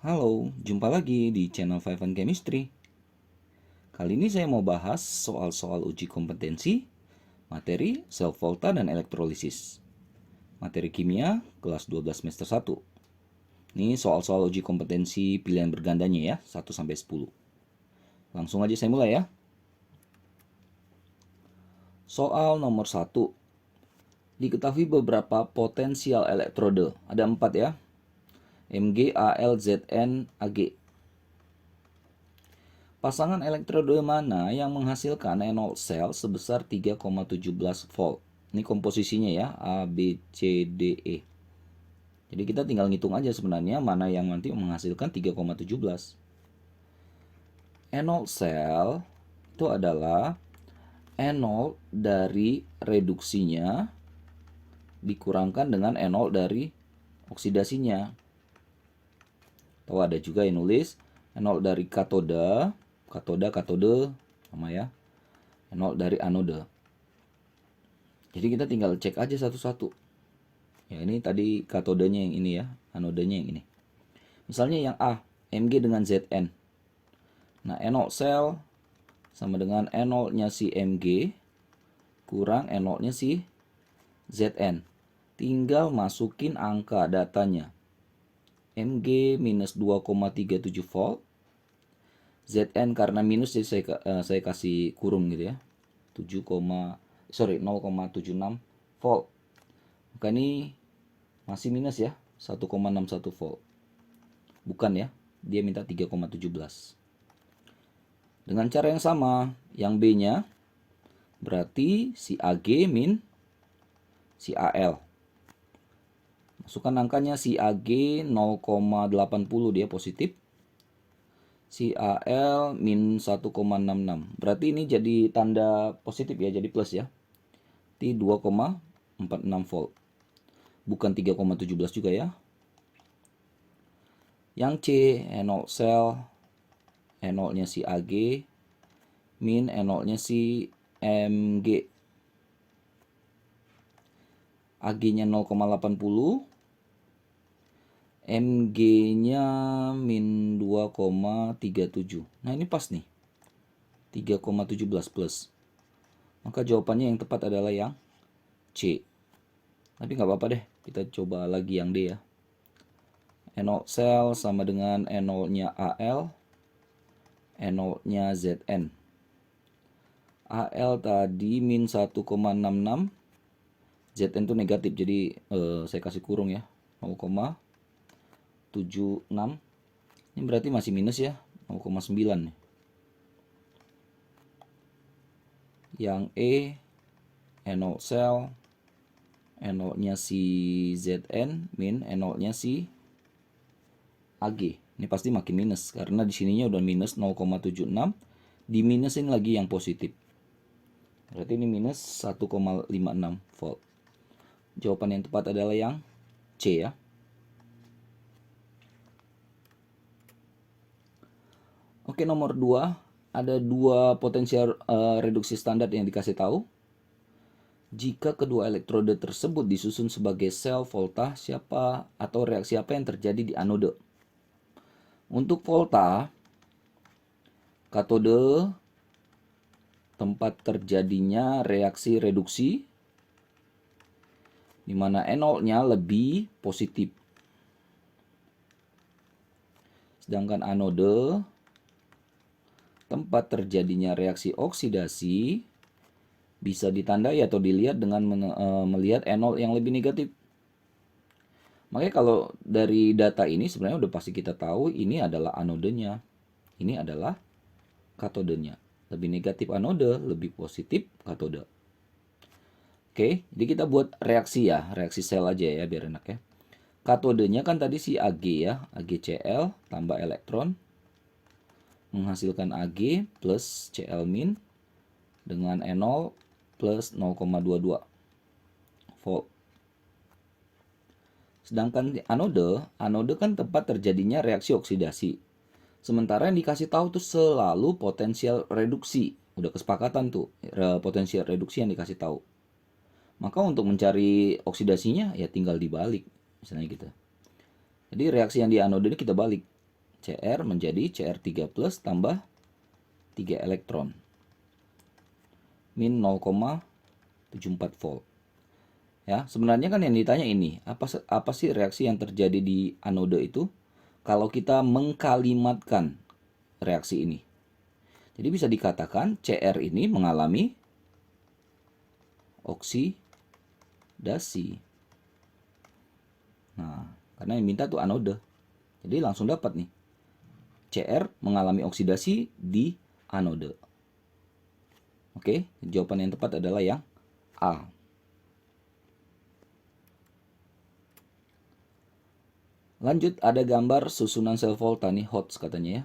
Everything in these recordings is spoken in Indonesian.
Halo, jumpa lagi di channel Five and Chemistry. Kali ini saya mau bahas soal-soal uji kompetensi, materi, sel volta, dan elektrolisis. Materi kimia, kelas 12 semester 1. Ini soal-soal uji kompetensi pilihan bergandanya ya, 1-10. Langsung aja saya mulai ya. Soal nomor 1. Diketahui beberapa potensial elektrode. Ada 4 ya. Mg, Al, Zn, Ag. Pasangan elektrode mana yang menghasilkan enol sel sebesar 3,17 volt? Ini komposisinya ya, A, B, C, D, E. Jadi kita tinggal ngitung aja sebenarnya mana yang nanti menghasilkan 3,17. Enol sel itu adalah enol dari reduksinya dikurangkan dengan enol dari oksidasinya. Atau ada juga yang nulis enol dari katode sama ya. Enol dari anode. Jadi kita tinggal cek aja satu-satu. Ya ini tadi katodenya yang ini ya, anodenya yang ini. Misalnya yang A, Mg dengan Zn. Nah, enol sel sama dengan enolnya si Mg kurang enolnya si Zn. Tinggal masukin angka datanya. Mg minus 2,37 volt. Zn karena minus jadi saya kasih kurung gitu ya. 0,76 volt. Maka ini masih minus ya, 1,61 volt. Bukan ya, dia minta 3,17. Dengan cara yang sama, yang B-nya berarti si Ag min si Al. Masukkan angkanya, si Ag 0,80 dia positif. Si Al min 1,66. Berarti ini jadi tanda positif ya, jadi plus ya. Di 2,46 volt. Bukan 3,17 juga ya. Yang C, enol sel, enolnya si Ag, min enolnya si Mg. Ag-nya 0,80, Mg-nya min 2,37. Nah ini pas nih, 3,17 plus. Maka jawabannya yang tepat adalah yang C. Tapi nggak apa-apa deh, kita coba lagi yang D ya. Enol sel sama dengan enolnya Al, enolnya Zn. Al tadi min 1,66, Zn itu negatif, jadi saya kasih kurung ya, 0,76. Ini berarti masih minus ya, 0,9 nih. Yang E, enol sel, enolnya si Zn, min enolnya si Ag. Ini pasti makin minus karena di sininya udah minus 0,76, diminusin lagi yang positif. Berarti ini minus 1,56 volt. Jawaban yang tepat adalah yang C ya. Oke, nomor 2, ada dua potensial reduksi standar yang dikasih tahu. Jika kedua elektrode tersebut disusun sebagai sel volta, siapa atau reaksi apa yang terjadi di anode? Untuk volta, katode tempat terjadinya reaksi reduksi di mana enolnya lebih positif. Sedangkan anode tempat terjadinya reaksi oksidasi bisa ditandai atau dilihat dengan melihat enol yang lebih negatif. Makanya kalau dari data ini sebenarnya udah pasti kita tahu ini adalah anodenya. Ini adalah katodenya. Lebih negatif anode, lebih positif katode. Oke, jadi kita buat reaksi ya, reaksi sel aja ya biar enak ya. Katodenya kan tadi si Ag ya, AgCl tambah elektron menghasilkan Ag plus Cl min dengan enol plus 0,22 volt. Sedangkan anode kan tempat terjadinya reaksi oksidasi. Sementara yang dikasih tahu tuh selalu potensial reduksi. Udah kesepakatan tuh potensial reduksi yang dikasih tahu. Maka untuk mencari oksidasinya ya tinggal dibalik, misalnya gitu. Jadi reaksi yang di anode ini kita balik. Cr menjadi Cr3 plus tambah 3 elektron. Min 0,74 volt. Ya, sebenarnya kan yang ditanya ini, apa sih reaksi yang terjadi di anode itu kalau kita mengkalimatkan reaksi ini? Jadi bisa dikatakan Cr ini mengalami oksidasi. Nah, karena yang minta tuh anode. Jadi langsung dapat nih. Cr mengalami oksidasi di anode. Oke, jawaban yang tepat adalah yang A. Lanjut, ada gambar susunan sel volta nih, HOTS katanya ya.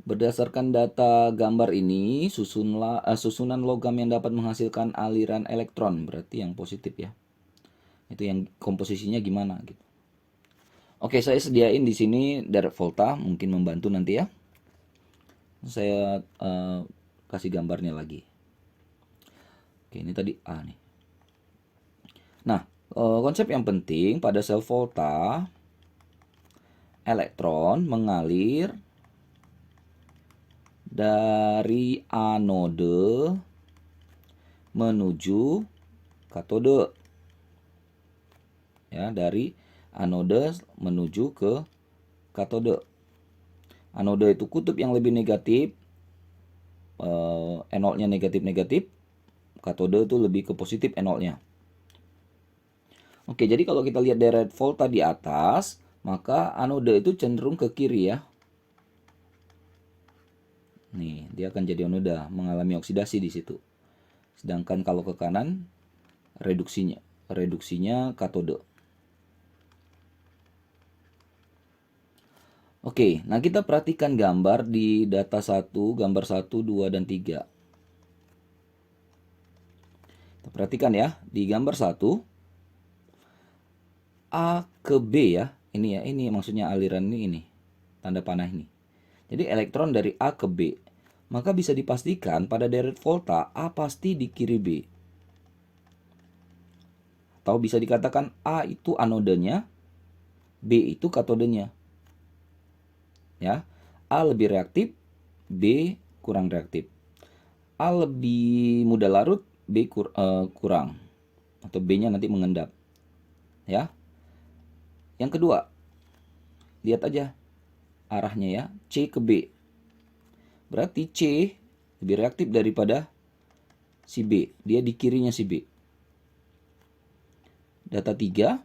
Berdasarkan data gambar ini, susunan logam yang dapat menghasilkan aliran elektron, berarti yang positif ya. Itu yang komposisinya gimana gitu. Oke, saya sediain di sini direct volta, mungkin membantu nanti ya. Saya kasih gambarnya lagi. Oke, ini tadi A nih. Nah, konsep yang penting pada sel volta, elektron mengalir dari anode menuju katode. Ya, dari anode menuju ke katode. Anode itu kutub yang lebih negatif, enolnya negatif-negatif, katode itu lebih ke positif enolnya. Oke, jadi kalau kita lihat direct volta di atas, maka anode itu cenderung ke kiri ya. Nih, dia akan jadi anoda, mengalami oksidasi di situ. Sedangkan kalau ke kanan, reduksinya katode. Oke, nah kita perhatikan gambar di data 1, gambar 1, 2, dan 3. Kita perhatikan ya, di gambar 1, A ke B ya. Ini maksudnya aliran ini. Tanda panah ini. Jadi elektron dari A ke B. Maka bisa dipastikan pada direct volta A pasti di kiri B. Atau bisa dikatakan A itu anodenya, B itu katodenya. Ya, A lebih reaktif, B kurang reaktif. A lebih mudah larut, B kurang. Atau B-nya nanti mengendap. Ya. Yang kedua, lihat aja arahnya ya, C ke B. Berarti C lebih reaktif daripada si B. Dia di kirinya si B. Data 3.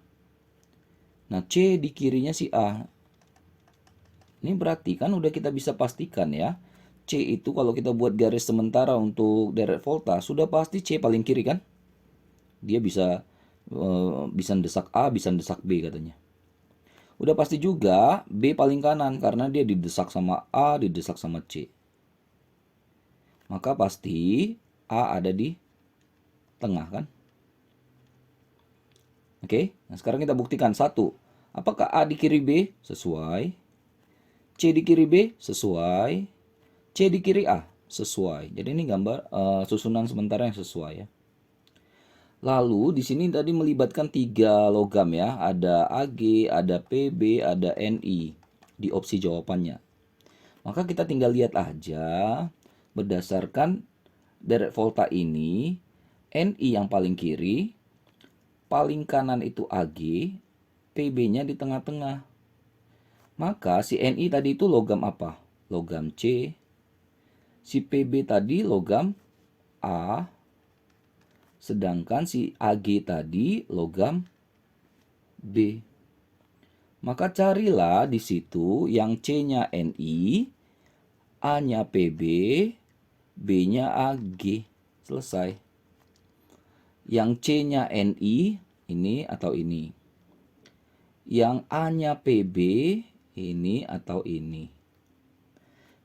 Nah, C di kirinya si A. Ini berarti kan udah kita bisa pastikan ya. C itu kalau kita buat garis sementara untuk direct volta, sudah pasti C paling kiri kan? Dia bisa mendesak A, bisa mendesak B katanya. Udah pasti juga B paling kanan karena dia didesak sama A, didesak sama C. Maka pasti A ada di tengah kan? Oke, nah sekarang kita buktikan. 1. Apakah A di kiri B? Sesuai. C di kiri B? Sesuai. C di kiri A? Sesuai. Jadi ini gambar susunan sementara yang sesuai ya. Lalu di sini tadi melibatkan 3 logam ya. Ada Ag, ada Pb, ada Ni di opsi jawabannya. Maka kita tinggal lihat aja berdasarkan direct volta ini, Ni yang paling kiri, paling kanan itu Ag, Pb-nya di tengah-tengah. Maka si Ni tadi itu logam apa? Logam C. Si Pb tadi logam A. Sedangkan si Ag tadi logam B. Maka carilah di situ yang C-nya Ni, A-nya Pb, B-nya Ag. Selesai. Yang C-nya Ni ini atau ini. Yang A-nya Pb ini atau ini.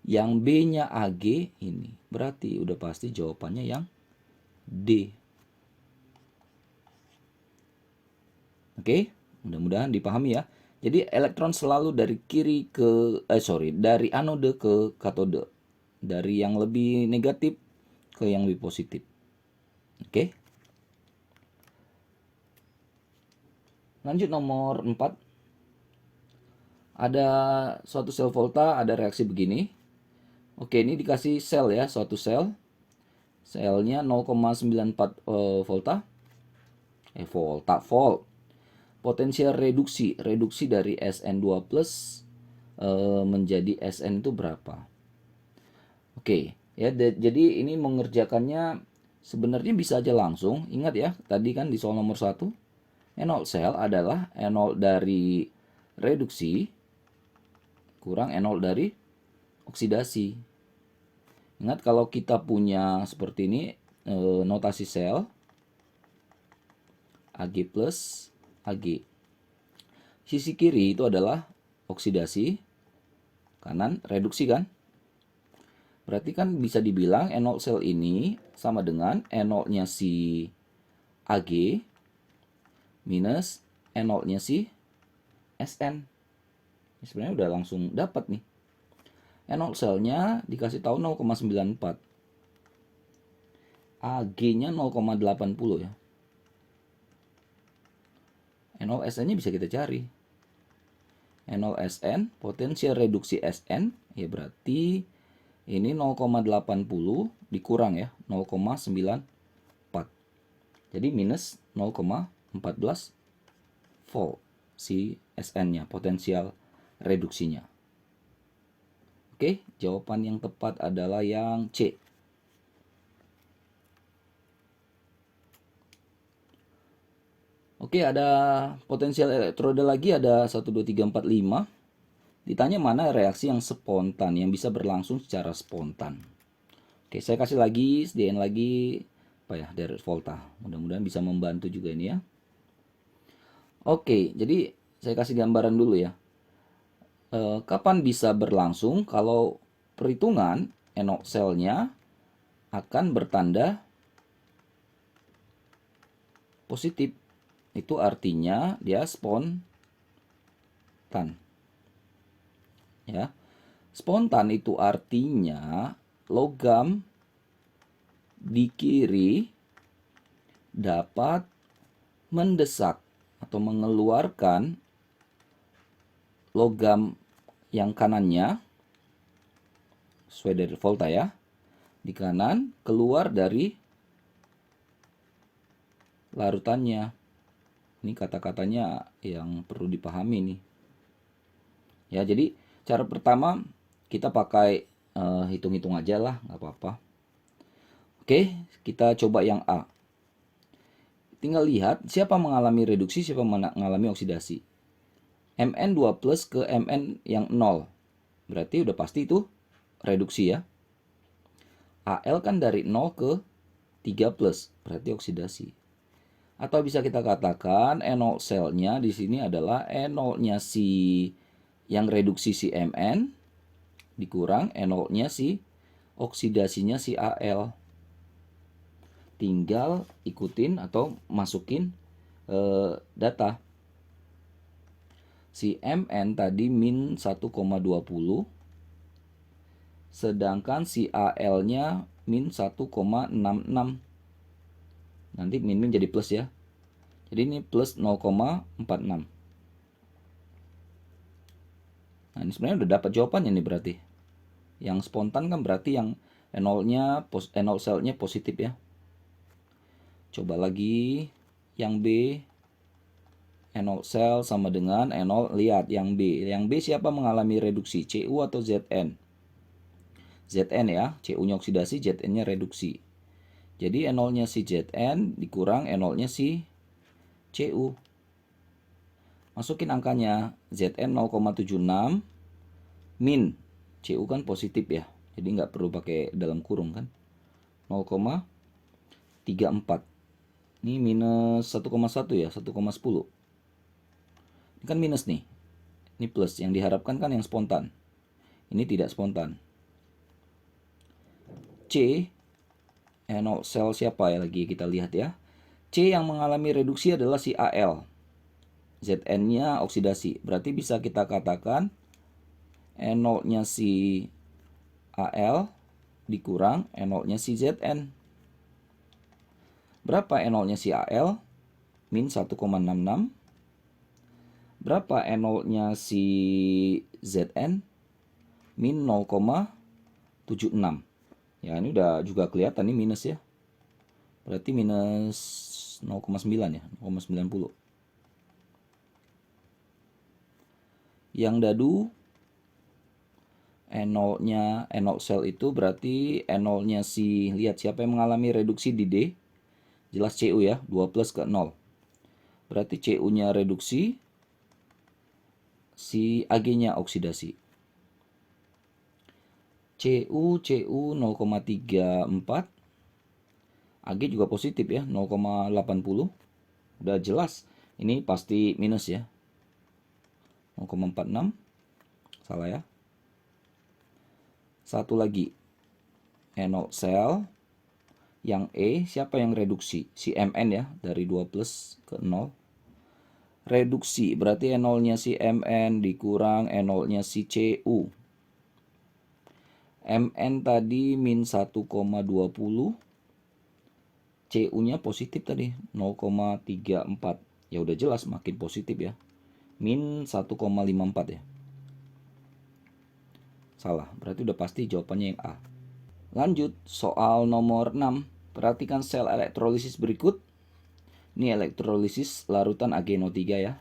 Yang B-nya Ag ini. Berarti udah pasti jawabannya yang D. Oke, mudah-mudahan dipahami ya. Jadi elektron selalu dari dari anode ke katode. Dari yang lebih negatif ke yang lebih positif. Oke. Lanjut nomor 4. Ada suatu sel volta, ada reaksi begini. Oke, ini dikasih sel ya, suatu sel. Selnya 0,94 volta. Volt. Potensial reduksi dari SN2 plus menjadi SN itu berapa? Oke, ya jadi ini mengerjakannya sebenarnya bisa aja langsung. Ingat ya, tadi kan di soal nomor 1, E0 sel adalah E0 dari reduksi kurang E0 dari oksidasi. Ingat kalau kita punya seperti ini notasi sel Ag plus Ag. Sisi kiri itu adalah oksidasi, kanan reduksi kan? Berarti kan bisa dibilang E0 sel ini sama dengan E0-nya si Ag minus E0-nya si Sn. Ini sebenarnya udah langsung dapat nih. E0 selnya dikasih tahu 0,94. Ag-nya 0,80 ya. E0 Sn-nya bisa kita cari. E0 Sn, potensial reduksi Sn, ya berarti ini 0,80 dikurang ya, 0,94. Jadi minus 0,14 volt si Sn-nya, potensial reduksinya. Oke, jawaban yang tepat adalah yang C. Oke, ada potensial elektroda lagi, ada 1, 2, 3, 4, 5. Ditanya mana reaksi yang spontan, yang bisa berlangsung secara spontan. Oke, saya kasih lagi, sediain lagi apa ya, direct volta. Mudah-mudahan bisa membantu juga ini ya. Oke, jadi saya kasih gambaran dulu ya. Kapan bisa berlangsung? Kalau perhitungan E0 selnya akan bertanda positif. Itu artinya dia spontan. Ya. Spontan itu artinya logam di kiri dapat mendesak atau mengeluarkan logam yang kanannya sesuai dari volta ya. Di kanan keluar dari larutannya. Ini kata-katanya yang perlu dipahami nih. Ya, jadi cara pertama kita pakai hitung-hitung aja lah, nggak apa-apa. Oke, kita coba yang A. Tinggal lihat siapa mengalami reduksi, siapa mengalami oksidasi. Mn2 plus ke Mn yang 0. Berarti udah pasti itu reduksi ya. Al kan dari 0 ke 3 plus, berarti oksidasi. Atau bisa kita katakan E0 selnya di sini adalah E0-nya si yang reduksi si Mn dikurang E0-nya si oksidasinya si Al. Tinggal ikutin atau masukin data. Si Mn tadi min 1,20, sedangkan si Al-nya min 1,66. Nanti min jadi plus ya. Jadi ini plus 0,46. Nah, ini sebenarnya udah dapat jawabannya nih berarti. Yang spontan kan berarti yang E0-nya, E0 selnya positif ya. Coba lagi yang B. E0 sel sama dengan E0, lihat yang B. Yang B siapa mengalami reduksi? Cu atau Zn? Zn ya, Cu-nya oksidasi, Zn-nya reduksi. Jadi E0-nya si Zn dikurang E0-nya si Cu. Masukin angkanya, Zn 0,76 min Cu kan positif ya. Jadi nggak perlu pakai dalam kurung kan. 0,34. Ini minus 1,1 ya, 1,10. Ini kan minus nih. Ini plus, yang diharapkan kan yang spontan. Ini tidak spontan. C, E0 sel siapa ya lagi kita lihat ya. C yang mengalami reduksi adalah si Al. Zn-nya oksidasi. Berarti bisa kita katakan E0-nya si Al dikurang E0-nya si Zn. Berapa E0-nya si Al? Min 1,66. Berapa E0-nya si Zn? Min 0,76. Ya, ini udah juga kelihatan nih minus ya. Berarti minus 0,9 ya, 0,90. Yang dadu E0-nya, E0 sel itu berarti E0-nya si, lihat siapa yang mengalami reduksi di D? Jelas Cu ya, 2 plus ke 0. Berarti Cu-nya reduksi, si Ag-nya oksidasi. Cu 0,34. Ag juga positif ya, 0,80. Udah jelas, ini pasti minus ya. 0,46. Salah ya. Satu lagi, E0 sel yang E, siapa yang reduksi? Si Mn ya, dari 2 plus ke 0. Reduksi, berarti E0-nya si Mn dikurang E0-nya si Cu. Mn tadi min 1,20. Cu-nya positif tadi, 0,34. Ya udah jelas makin positif ya. Min 1,54 ya. Salah, berarti udah pasti jawabannya yang A. Lanjut, soal nomor 6. Perhatikan sel elektrolisis berikut. Ini elektrolisis larutan AgNO3 ya.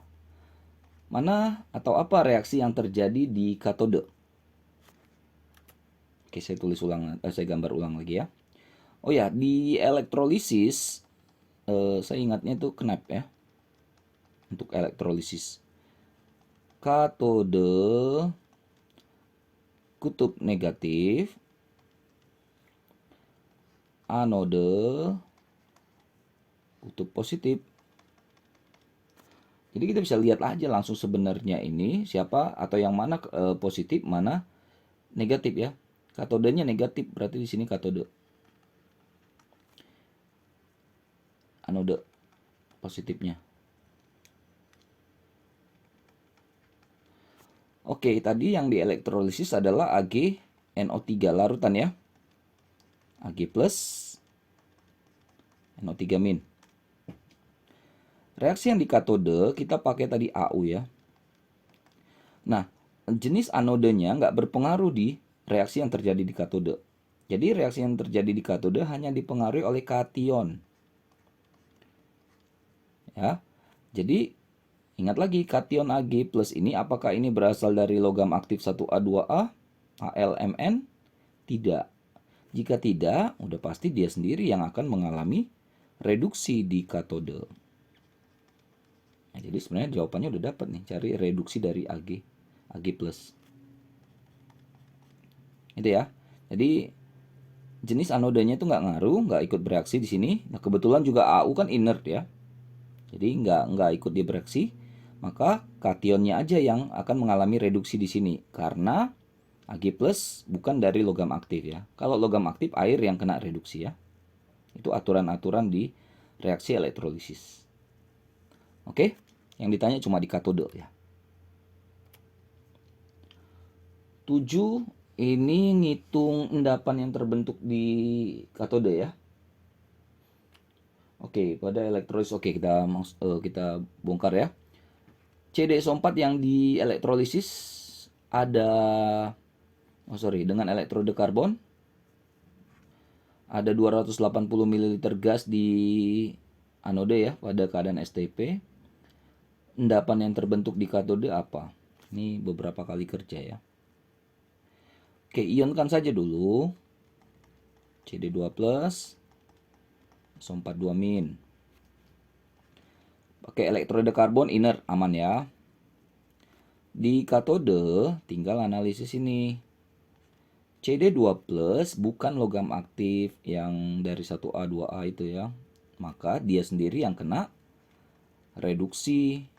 Mana atau apa reaksi yang terjadi di katode? Oke, saya tulis ulang, saya gambar ulang lagi ya. Oh ya, di elektrolisis, saya ingatnya itu KNEP ya. Untuk elektrolisis. Katode kutub negatif, anode kutub positif. Jadi kita bisa lihat aja langsung sebenarnya ini siapa atau yang mana positif, mana negatif ya. Katodenya negatif, berarti di sini katode. Anode positifnya. Oke, tadi yang di elektrolisis adalah AgNO3 larutan ya. Ag plus NO3 min. Reaksi yang di katode kita pakai tadi AU ya. Nah, jenis anodenya nggak berpengaruh di reaksi yang terjadi di katode. Jadi reaksi yang terjadi di katode hanya dipengaruhi oleh kation. Ya. Jadi ingat lagi kation Ag plus ini apakah ini berasal dari logam aktif 1A2A, AlMn? Tidak. Jika tidak, udah pasti dia sendiri yang akan mengalami reduksi di katode. Nah, jadi sebenarnya jawabannya udah dapat nih, cari reduksi dari Ag plus. Itu ya. Jadi jenis anodanya itu nggak ngaruh, nggak ikut bereaksi di sini. Nah, kebetulan juga AU kan inert ya. Jadi nggak ikut dia bereaksi, maka kationnya aja yang akan mengalami reduksi di sini karena Ag plus bukan dari logam aktif ya. Kalau logam aktif air yang kena reduksi ya. Itu aturan-aturan di reaksi elektrolisis. Oke, yang ditanya cuma di katode ya. 7 ini ngitung endapan yang terbentuk di katode ya. Oke, pada elektrolisis oke kita bongkar ya. CdSO4 yang di elektrolisis ada dengan elektrode karbon ada 280 ml gas di anode ya pada keadaan STP. Endapan yang terbentuk di katode apa? Ini beberapa kali kerja ya. Oke, ionkan saja dulu. Cd2+, SO42 min. Pakai elektrode karbon inert aman ya. Di katode tinggal analisis ini. Cd2+ bukan logam aktif yang dari 1A 2A itu ya. Maka dia sendiri yang kena reduksi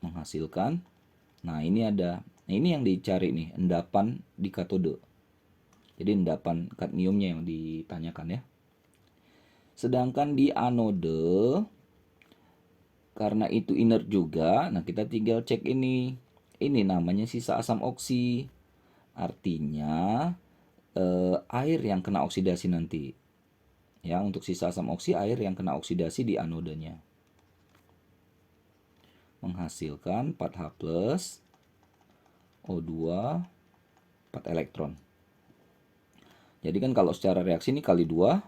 menghasilkan. Nah, ini yang dicari nih, endapan di katode. Jadi endapan kadmiumnya yang ditanyakan ya. Sedangkan di anode karena itu inert juga, nah kita tinggal cek ini. Ini namanya sisa asam oksi. Artinya air yang kena oksidasi nanti. Ya, untuk sisa asam oksi air yang kena oksidasi di anodenya. menghasilkan 4H+, O2, 4 elektron. Jadi kan kalau secara reaksi ini kali 2,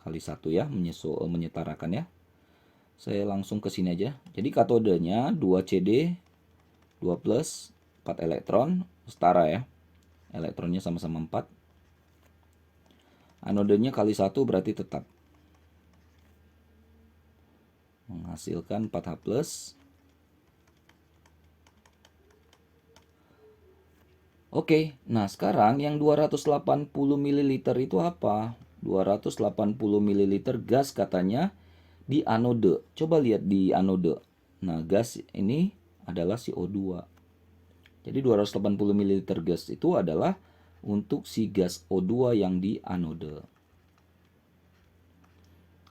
kali 1 ya, menyetarakan ya. Saya langsung ke sini aja. Jadi katodenya 2CD, 2+, 4 elektron, setara ya. Elektronnya sama-sama 4. Anodenya kali 1 berarti tetap. Menghasilkan 4H+. Oke, nah sekarang yang 280 ml itu apa? 280 ml gas katanya di anode. Coba lihat di anode. Nah, gas ini adalah si O2. Jadi 280 ml gas itu adalah untuk si gas O2 yang di anode.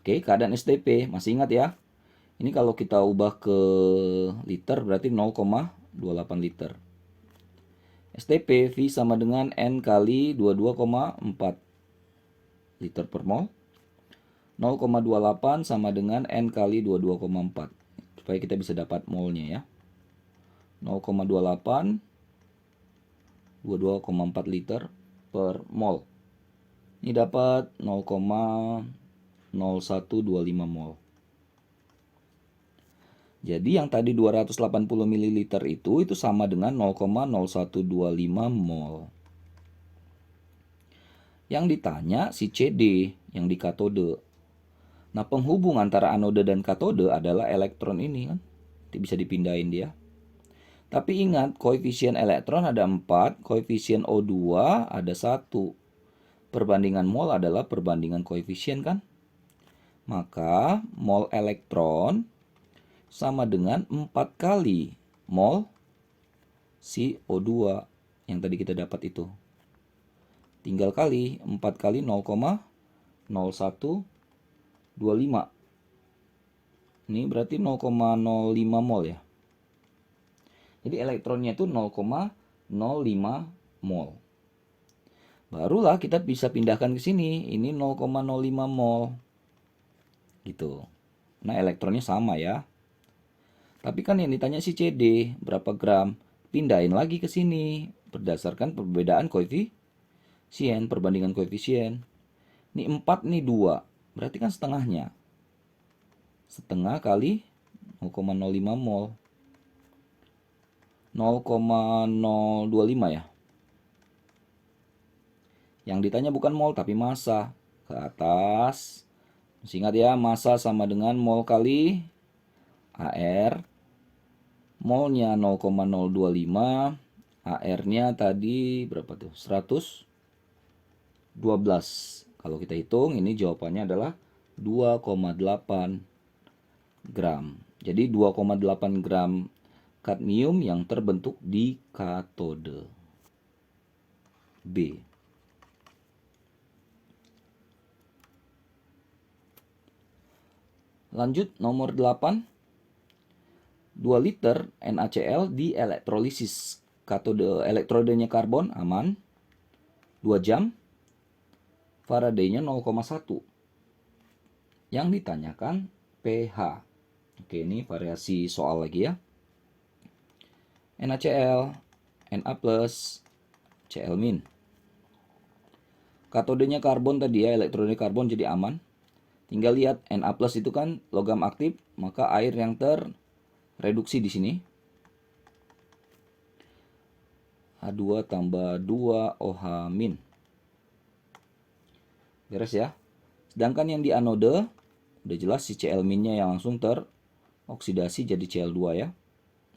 Oke, keadaan STP masih ingat ya? Ini kalau kita ubah ke liter berarti 0,28 liter. STP V sama dengan N kali 22,4 liter per mol. 0,28 sama dengan N kali 22,4. Supaya kita bisa dapat molnya ya. 0,28 22,4 liter per mol. Ini dapat 0,0125 mol. Jadi yang tadi 280 ml itu sama dengan 0,0125 mol. Yang ditanya si CD yang di katode. Nah, penghubung antara anode dan katode adalah elektron ini kan. Bisa dipindahin dia. Tapi ingat, koefisien elektron ada 4, koefisien O2 ada 1. Perbandingan mol adalah perbandingan koefisien kan? Maka mol elektron sama dengan 4 kali mol si O2 yang tadi kita dapat itu. Tinggal kali 4 kali 0,0125. Ini berarti 0,05 mol ya. Jadi elektronnya itu 0,05 mol. Barulah kita bisa pindahkan ke sini. Ini 0,05 mol. Gitu. Nah, elektronnya sama ya. Tapi kan yang ditanya si CD berapa gram, pindahin lagi ke sini berdasarkan perbedaan koefisien, perbandingan koefisien. Ini 4, ini 2, berarti kan setengahnya. Setengah kali 0,05 mol. 0,025 ya. Yang ditanya bukan mol tapi massa. Ke atas. Masih ingat ya, massa sama dengan mol kali AR. Molnya 0,025, AR-nya tadi berapa tuh? 112. Kalau kita hitung, ini jawabannya adalah 2,8 gram. Jadi 2,8 gram kadmium yang terbentuk di katode. B. Lanjut nomor 8. 2 liter NaCl di elektrolisis. Katode elektrodenya karbon aman. 2 jam. Faraday-nya 0,1. Yang ditanyakan pH. Oke, ini variasi soal lagi ya. NaCl, Na+, Cl-. Katodenya karbon tadi ya, elektrodenya karbon jadi aman. Tinggal lihat Na+ itu kan logam aktif, maka air yang reduksi di sini. H2 tambah 2 OH-. Beres ya. Sedangkan yang di anode, udah jelas si Cl-nya yang langsung teroksidasi jadi Cl2 ya.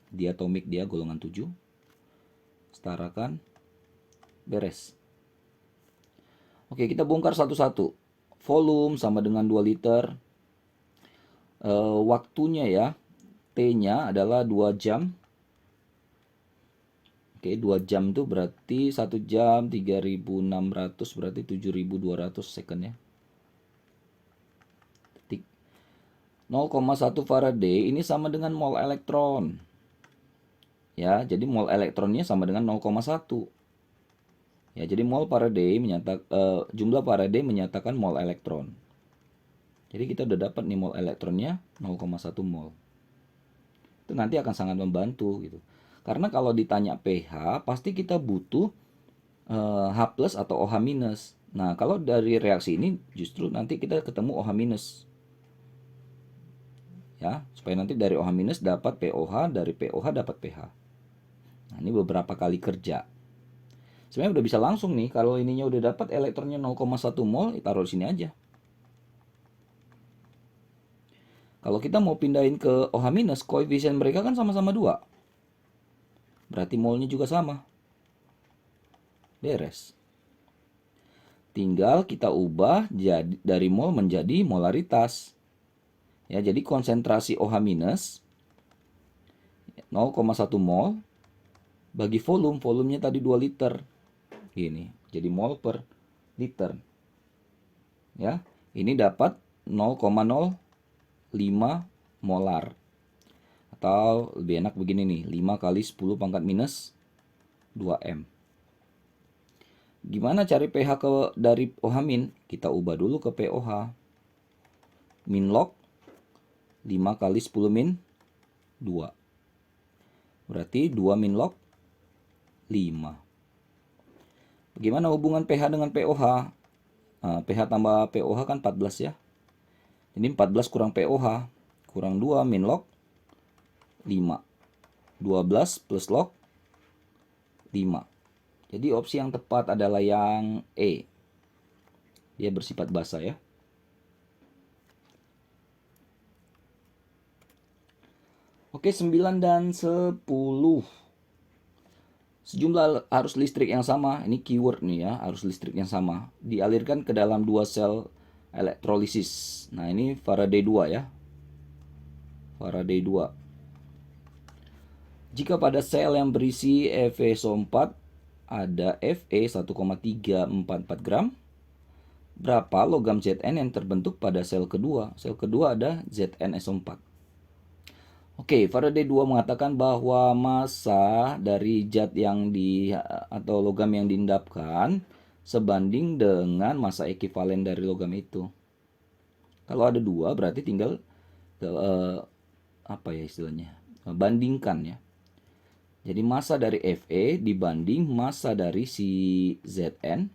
Diatomik dia golongan 7. Setarakan. Beres. Oke, kita bongkar satu-satu. Volume sama dengan 2 liter. Waktunya ya. T-nya adalah 2 jam. Oke, 2 jam itu berarti 1 jam 3600 berarti 7200 second ya. Detik. 0,1 Faraday ini sama dengan mol elektron. Ya, jadi mol elektronnya sama dengan 0,1. Ya, jadi mol Faraday jumlah Faraday menyatakan mol elektron. Jadi kita udah dapat nih mol elektronnya 0,1 mol. Itu nanti akan sangat membantu gitu. Karena kalau ditanya pH, pasti kita butuh H plus atau OH minus. Nah, kalau dari reaksi ini justru nanti kita ketemu OH minus. Ya, supaya nanti dari OH minus dapat POH, dari POH dapat pH. Nah, ini beberapa kali kerja. Sebenarnya udah bisa langsung nih, kalau ininya udah dapat elektronnya 0,1 mol, taruh di sini aja. Kalau kita mau pindahin ke OH minus, koefisien mereka kan sama-sama 2. Berarti molnya juga sama. Beres. Tinggal kita ubah jadi dari mol menjadi molaritas. Ya, jadi konsentrasi OH minus 0,1 mol bagi volume, volumenya tadi 2 liter. Ini jadi mol per liter. Ya, ini dapat 0,05 molar. Atau lebih enak begini nih, 5 kali 10 pangkat minus 2M. Gimana cari pH dari OH min? Kita ubah dulu ke POH. Min log 5 kali 10 min 2. Berarti 2 min log 5. Bagaimana hubungan pH dengan POH? Nah, pH tambah POH kan 14 ya. Ini 14 kurang POH. Kurang 2 min log 5. 12 plus log 5. Jadi opsi yang tepat adalah yang E. Dia bersifat basa ya. Oke, 9 dan 10. Sejumlah arus listrik yang sama, ini keyword nih ya, arus listrik yang sama, dialirkan ke dalam 2 sel elektrolisis. Nah, ini Faraday 2 ya. Faraday 2. Jika pada sel yang berisi FeSO4 ada Fe 1,344 gram, berapa logam Zn yang terbentuk pada sel kedua? Sel kedua ada ZnSO4. Oke, Faraday 2 mengatakan bahwa massa dari zat yang atau logam yang diendapkan sebanding dengan massa ekivalen dari logam itu. Kalau ada 2 berarti tinggal apa ya istilahnya? Bandingkan ya. Jadi massa dari Fe dibanding massa dari si Zn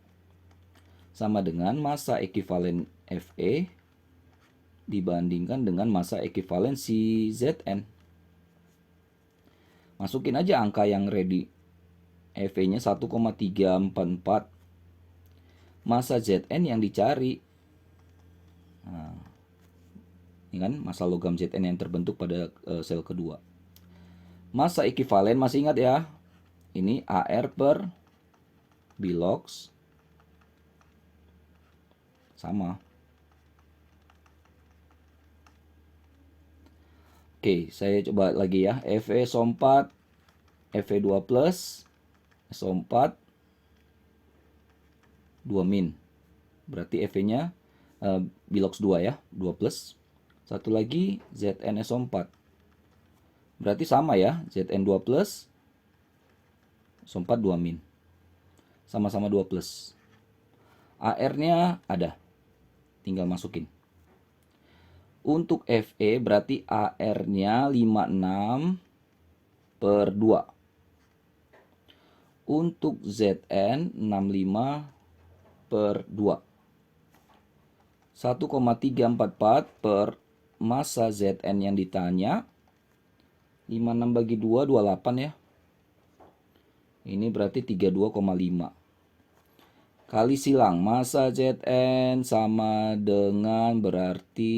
sama dengan massa ekivalen Fe dibandingkan dengan massa ekivalen si Zn. Masukin aja angka yang ready. Fe-nya 1,344. Massa Zn yang dicari. Nah, ini kan massa logam Zn yang terbentuk pada sel kedua. Massa ekivalen masih ingat ya? Ini AR per Bilox sama. Oke, saya coba lagi ya. FeSO4, Fe2 plus, SO4, 2 min. Berarti Fe-nya Bilox 2 ya, 2 plus. Satu lagi ZnSO4. Berarti sama ya, Zn2 plus, SO4 2 min. Sama-sama 2 plus. AR-nya ada. Tinggal masukin. Untuk Fe berarti AR-nya 56 per 2. Untuk Zn 65 per 2. 1,344 per massa Zn yang ditanya. 56 bagi 2, 28 ya. Ini berarti 32,5. Kali silang massa Zn sama dengan berarti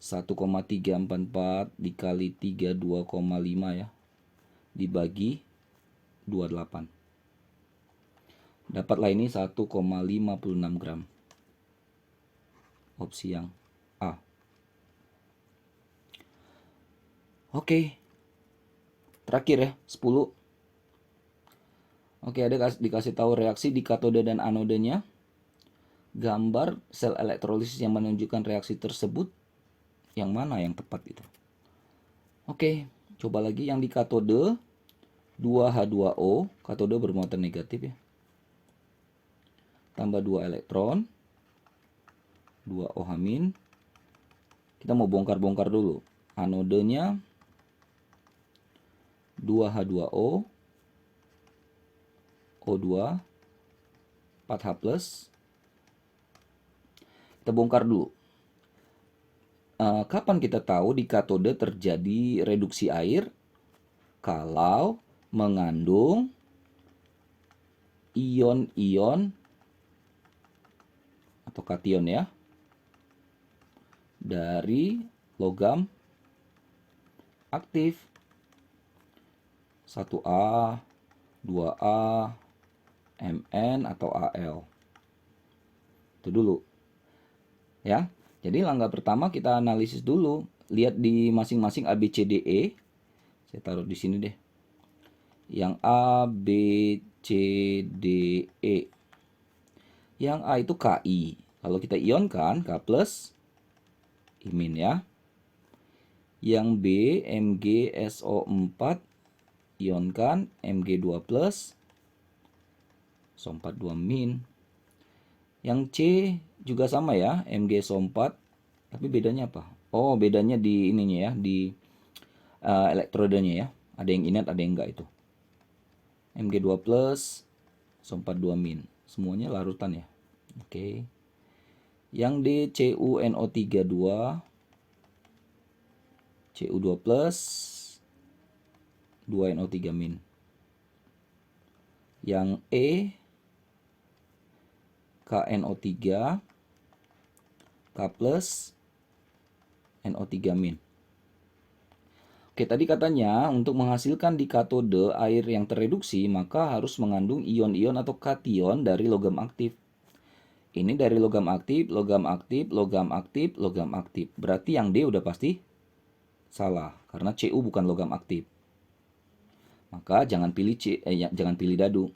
1,344 dikali 32,5 ya. Dibagi 28. Dapatlah ini 1,56 gram. Opsi yang A. Oke. Terakhir ya, 10. Oke, ada dikasih tahu reaksi di katode dan anodenya. Gambar sel elektrolisis yang menunjukkan reaksi tersebut. Yang mana yang tepat itu? Oke, coba lagi yang di katode 2H2O, katode bermuatan negatif ya. Tambah 2 elektron. 2 OH min. Kita mau bongkar-bongkar dulu. Anodenya 2H2O, O2, 4H+. Kita bongkar dulu. Kapan kita tahu di katode terjadi reduksi air? Kalau mengandung ion-ion atau kation ya, dari logam aktif. 1A, 2A, Mn atau Al. Itu dulu. Ya. Jadi langkah pertama kita analisis dulu, lihat di masing-masing A, B, C, D, E. Saya taruh di sini deh. Yang A, B, C, D, E. Yang A itu Ki. Kalau kita ionkan K+, imin ya. Yang B, MgSO4, ionkan Mg2+, SO4 2-. Yang C juga sama ya, MgSO4, tapi bedanya apa? Oh, bedanya di ininya ya, di elektrodenya ya. Ada yang inert, ada yang enggak itu. Mg2+, SO4 2-. Semuanya larutan ya. Oke. Yang D, CuNO3 2, Cu2+, 2NO3-. Yang E, KNO3, K+, NO3-. Oke, tadi katanya untuk menghasilkan di katode air yang tereduksi, maka harus mengandung ion-ion atau kation dari logam aktif. Ini dari logam aktif, logam aktif, logam aktif, logam aktif. Berarti yang D udah pasti salah, karena Cu bukan logam aktif. Maka jangan pilih jangan pilih dadu.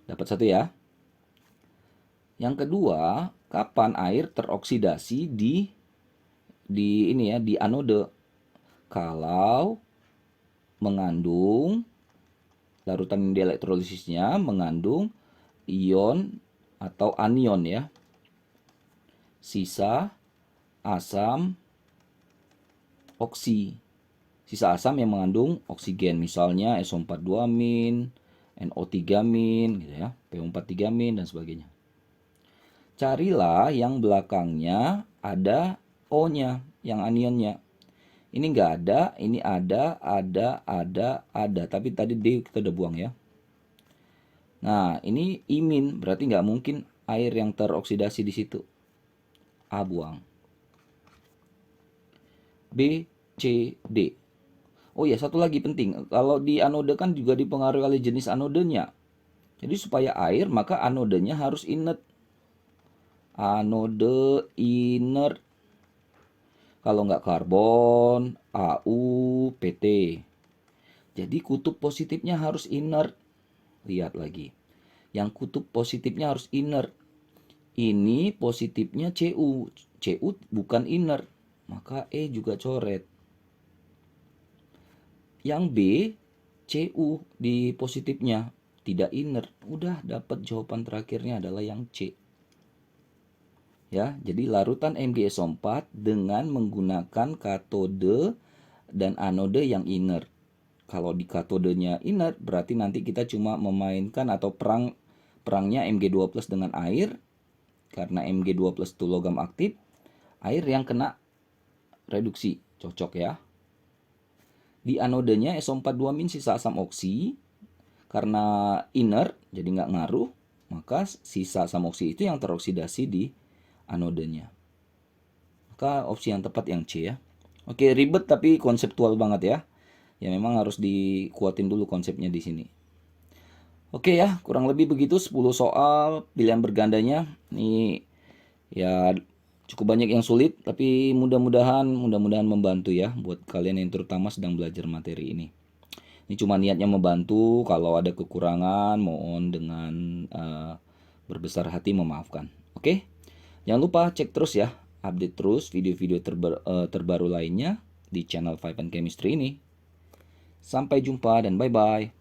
Dapat satu ya. Yang kedua, kapan air teroksidasi di ini ya, di anode? Kalau mengandung larutan di elektrolilisnya mengandung ion atau anion ya. Sisa asam oksi. Sisa asam yang mengandung oksigen, misalnya SO4 2-, NO3- gitu ya, PO4 3- dan sebagainya. Carilah yang belakangnya ada O-nya, yang anionnya. Ini enggak ada, ini ada, tapi tadi D kita udah buang ya. Nah, ini imin, berarti nggak mungkin air yang teroksidasi di situ. A buang. B, C, D. Oh ya, satu lagi penting. Kalau di anode kan juga dipengaruhi oleh jenis anodenya. Jadi supaya air, maka anodenya harus inert. Anode inert. Kalau nggak karbon, Au, PT. Jadi kutub positifnya harus inert. Lihat lagi. Yang kutub positifnya harus inert. Ini positifnya Cu. Cu bukan inert. Maka E juga coret. Yang B, Cu di positifnya tidak inert. Udah dapat jawaban terakhirnya adalah yang C. Ya, jadi larutan MgSO4 dengan menggunakan katode dan anode yang inert. Kalau di katodenya inert, berarti nanti kita cuma memainkan atau perangnya Mg2+ dengan air. Karena Mg2+ itu logam aktif, air yang kena reduksi. Cocok ya. Di anodenya SO4 2- sisa asam oksi. Karena inert, jadi nggak ngaruh, maka sisa asam oksi itu yang teroksidasi di anodenya. Maka opsi yang tepat yang C ya. Oke, ribet tapi konseptual banget ya. Ya memang harus dikuatin dulu konsepnya di sini. Oke ya, kurang lebih begitu 10 soal pilihan bergandanya. Ini ya cukup banyak yang sulit, tapi mudah-mudahan membantu ya buat kalian yang terutama sedang belajar materi ini. Ini cuma niatnya membantu, kalau ada kekurangan mohon dengan berbesar hati memaafkan. Oke? Jangan lupa cek terus ya, update terus video-video terbaru lainnya di channel Vibe and Chemistry ini. Sampai jumpa dan bye-bye.